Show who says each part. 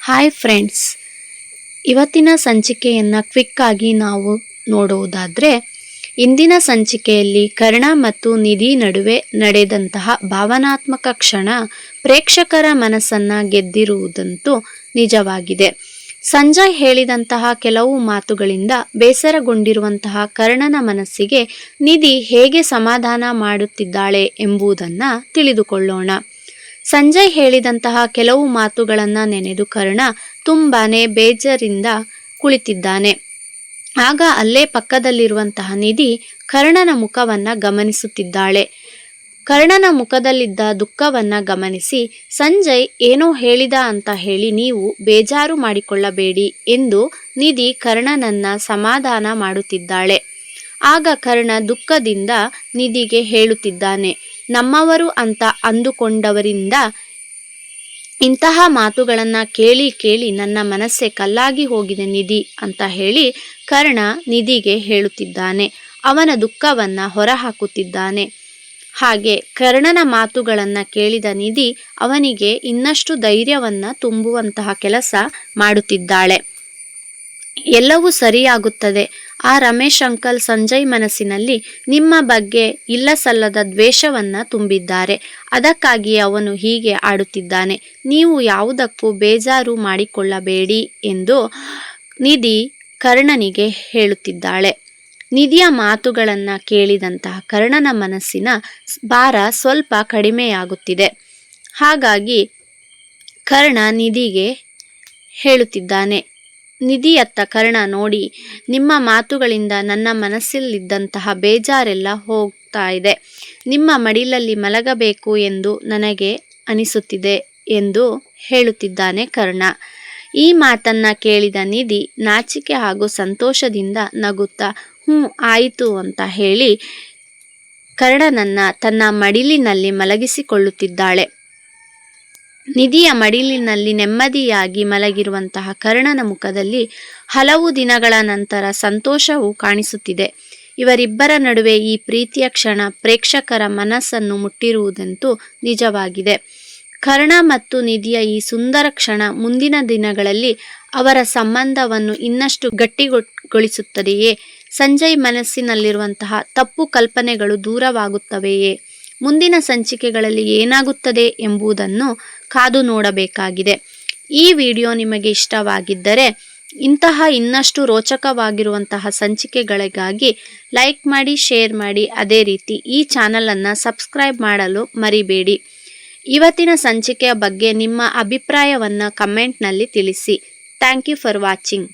Speaker 1: Hi friends, ಇವತ್ತಿನ ಸಂಚಿಕೆಯನ್ನು quick ಆಗಿ ನಾವು ನೋಡುವುದಾದರೆ, ಇಂದಿನ ಸಂಚಿಕೆಯಲ್ಲಿ ಕರ್ಣ ಮತ್ತು ನಿಧಿ ನಡುವೆ ನಡೆದಂತಹ ಭಾವನಾತ್ಮಕ ಕ್ಷಣ ಪ್ರೇಕ್ಷಕರ ಮನಸ್ಸನ್ನು ಗೆದ್ದಿರುವುದಂತೂ ನಿಜವಾಗಿದೆ. ಸಂಜಯ್ ಹೇಳಿದಂತಹ ಕೆಲವು ಮಾತುಗಳಿಂದ ಬೇಸರಗೊಂಡಿರುವಂತಹ ಕರ್ಣನ ಮನಸ್ಸಿಗೆ ನಿಧಿ ಹೇಗೆ ಸಮಾಧಾನ ಮಾಡುತ್ತಿದ್ದಾಳೆ ಎಂಬುದನ್ನು ತಿಳಿದುಕೊಳ್ಳೋಣ. ಸಂಜಯ್ ಹೇಳಿದಂತಹ ಕೆಲವು ಮಾತುಗಳನ್ನು ನೆನೆದು ಕರ್ಣ ತುಂಬಾನೇ ಬೇಜಾರಿಂದ ಕುಳಿತಿದ್ದಾನೆ. ಆಗ ಅಲ್ಲೇ ಪಕ್ಕದಲ್ಲಿರುವಂತಹ ನಿಧಿ ಕರ್ಣನ ಮುಖವನ್ನು ಗಮನಿಸುತ್ತಿದ್ದಾಳೆ. ಕರ್ಣನ ಮುಖದಲ್ಲಿದ್ದ ದುಃಖವನ್ನು ಗಮನಿಸಿ, ಸಂಜಯ್ ಏನೋ ಹೇಳಿದ ಅಂತ ಹೇಳಿ ನೀವು ಬೇಜಾರು ಮಾಡಿಕೊಳ್ಳಬೇಡಿ ಎಂದು ನಿಧಿ ಕರ್ಣನನ್ನ ಸಮಾಧಾನ ಮಾಡುತ್ತಿದ್ದಾಳೆ. ಆಗ ಕರ್ಣ ದುಃಖದಿಂದ ನಿಧಿಗೆ ಹೇಳುತ್ತಿದ್ದಾನೆ, ನಮ್ಮವರು ಅಂತ ಅಂದುಕೊಂಡವರಿಂದ ಇಂತಹ ಮಾತುಗಳನ್ನು ಕೇಳಿ ಕೇಳಿ ನನ್ನ ಮನಸ್ಸೇ ಕಲ್ಲಾಗಿ ಹೋಗಿದೆ ನಿಧಿ ಅಂತ ಹೇಳಿ ಕರ್ಣ ನಿಧಿಗೆ ಹೇಳುತ್ತಿದ್ದಾನೆ. ಅವನ ದುಃಖವನ್ನು ಹೊರಹಾಕುತ್ತಿದ್ದಾನೆ. ಹಾಗೆ ಕರ್ಣನ ಮಾತುಗಳನ್ನು ಕೇಳಿದ ನಿಧಿ ಅವನಿಗೆ ಇನ್ನಷ್ಟು ಧೈರ್ಯವನ್ನು ತುಂಬುವಂತಹ ಕೆಲಸ ಮಾಡುತ್ತಿದ್ದಾಳೆ. ಎಲ್ಲವೂ ಸರಿಯಾಗುತ್ತದೆ. ಆ ರಮೇಶ್ ಅಂಕಲ್ ಸಂಜಯ್ ಮನಸ್ಸಿನಲ್ಲಿ ನಿಮ್ಮ ಬಗ್ಗೆ ಇಲ್ಲಸಲ್ಲದ ದ್ವೇಷವನ್ನು ತುಂಬಿದ್ದಾರೆ. ಅದಕ್ಕಾಗಿ ಅವನು ಹೀಗೆ ಆಡುತ್ತಿದ್ದಾನೆ. ನೀವು ಯಾವುದಕ್ಕೂ ಬೇಜಾರು ಮಾಡಿಕೊಳ್ಳಬೇಡಿ ಎಂದು ನಿಧಿ ಕರ್ಣನಿಗೆ ಹೇಳುತ್ತಿದ್ದಾಳೆ. ನಿಧಿಯ ಮಾತುಗಳನ್ನು ಕೇಳಿದಂತಹ ಕರ್ಣನ ಮನಸ್ಸಿನ ಭಾರ ಸ್ವಲ್ಪ ಕಡಿಮೆಯಾಗುತ್ತಿದೆ. ಹಾಗಾಗಿ ಕರ್ಣ ನಿಧಿಗೆ ಹೇಳುತ್ತಿದ್ದಾನೆ, ನಿಧಿಯತ್ತ ಕರ್ಣ ನೋಡಿ, ನಿಮ್ಮ ಮಾತುಗಳಿಂದ ನನ್ನ ಮನಸ್ಸಲ್ಲಿದ್ದಂತಹ ಬೇಜಾರೆಲ್ಲ ಹೋಗ್ತಾ ಇದೆ. ನಿಮ್ಮ ಮಡಿಲಲ್ಲಿ ಮಲಗಬೇಕು ಎಂದು ನನಗೆ ಅನಿಸುತ್ತಿದೆ ಎಂದು ಹೇಳುತ್ತಿದ್ದಾನೆ ಕರ್ಣ. ಈ ಮಾತನ್ನ ಕೇಳಿದ ನಿಧಿ ನಾಚಿಕೆ ಹಾಗೂ ಸಂತೋಷದಿಂದ ನಗುತ್ತಾ ಆಯಿತು ಅಂತ ಹೇಳಿ ಕರ್ಣನನ್ನ ತನ್ನ ಮಡಿಲಿನಲ್ಲಿ ಮಲಗಿಸಿಕೊಳ್ಳುತ್ತಿದ್ದಾಳೆ. ನಿಧಿಯ ಮಡಿಲಿನಲ್ಲಿ ನೆಮ್ಮದಿಯಾಗಿ ಮಲಗಿರುವಂತಹ ಕರ್ಣನ ಮುಖದಲ್ಲಿ ಹಲವು ದಿನಗಳ ನಂತರ ಸಂತೋಷವು ಕಾಣಿಸುತ್ತಿದೆ. ಇವರಿಬ್ಬರ ನಡುವೆ ಈ ಪ್ರೀತಿಯ ಕ್ಷಣ ಪ್ರೇಕ್ಷಕರ ಮನಸ್ಸನ್ನು ಮುಟ್ಟಿರುವುದಂತೂ ನಿಜವಾಗಿದೆ. ಕರ್ಣ ಮತ್ತು ನಿಧಿಯ ಈ ಸುಂದರ ಕ್ಷಣ ಮುಂದಿನ ದಿನಗಳಲ್ಲಿ ಅವರ ಸಂಬಂಧವನ್ನು ಇನ್ನಷ್ಟು ಗಟ್ಟಿಗೊಳಿಸುತ್ತದೆಯೇ? ಸಂಜಯ್ ಮನಸ್ಸಿನಲ್ಲಿರುವಂತಹ ತಪ್ಪು ಕಲ್ಪನೆಗಳು ದೂರವಾಗುತ್ತವೆಯೇ? ಮುಂದಿನ ಸಂಚಿಕೆಗಳಲ್ಲಿ ಏನಾಗುತ್ತದೆ ಎಂಬುದನ್ನು ಕಾದು ನೋಡಬೇಕಾಗಿದೆ. ಈ ವಿಡಿಯೋ ನಿಮಗೆ ಇಷ್ಟವಾಗಿದ್ದರೆ ಇಂತಹ ಇನ್ನಷ್ಟು ರೋಚಕವಾಗಿರುವಂತಹ ಸಂಚಿಕೆಗಳಿಗಾಗಿ ಲೈಕ್ ಮಾಡಿ, ಶೇರ್ ಮಾಡಿ. ಅದೇ ರೀತಿ ಈ ಚಾನಲನ್ನು ಸಬ್ಸ್ಕ್ರೈಬ್ ಮಾಡಲು ಮರಿಬೇಡಿ. ಇವತ್ತಿನ ಸಂಚಿಕೆಯ ಬಗ್ಗೆ ನಿಮ್ಮ ಅಭಿಪ್ರಾಯವನ್ನು ಕಮೆಂಟ್ನಲ್ಲಿ ತಿಳಿಸಿ. Thank you for watching.